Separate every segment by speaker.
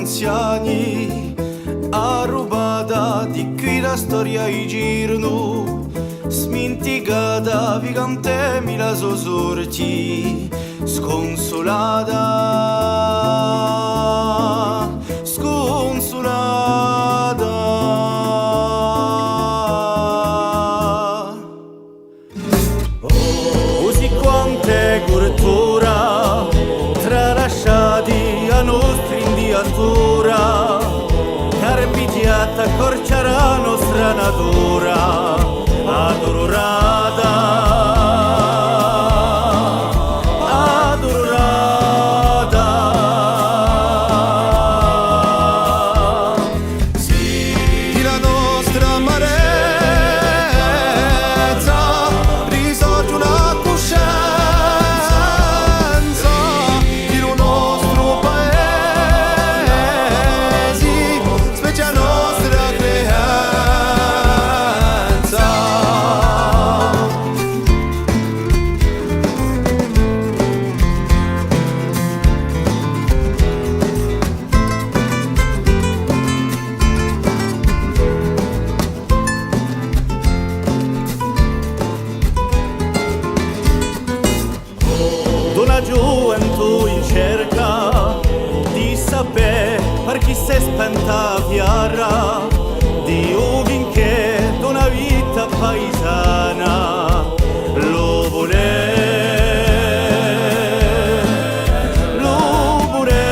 Speaker 1: anziani, arrubata di qui la storia i girano, sminticata vi cantemi la so sorti, sconsolata, sconsolata. Così quante cultura tralasciati a nostri indiatura, carpitiata accorcerà nostra natura adorata, adorata. Sì, la nostra amarezza risorge una coscienza di un nostro paese, specie nostra creanza. D'una gioventù in cerca di sapere per chi si è spenta fiara, di uvinché d'una vita paesana lo vuole, lo vuole.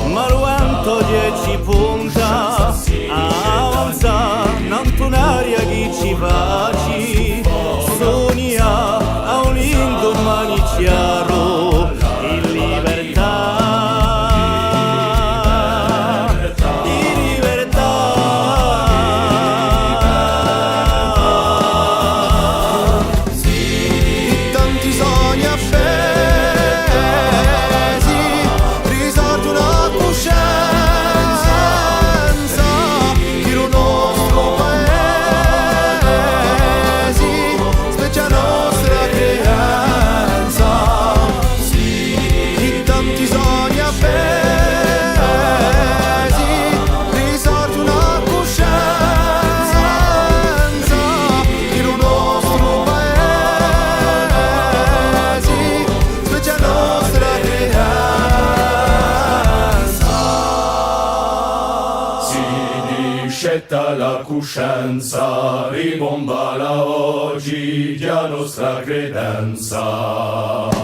Speaker 1: Ma lo vento 10 punta avanza, non un'aria che ci baci, sonia a un indomani chiaro, in libertà, in libertà. Sì, tanti sogni appesi, risorge una coscienza di un nostro paese, specie nostra creanza. Sì, di tanti sogni appesi, risorge una coscienza di un nostro paese, specie nostra creanza.
Speaker 2: Si discetta la coscienza, ribombala oggi di nostra credenza.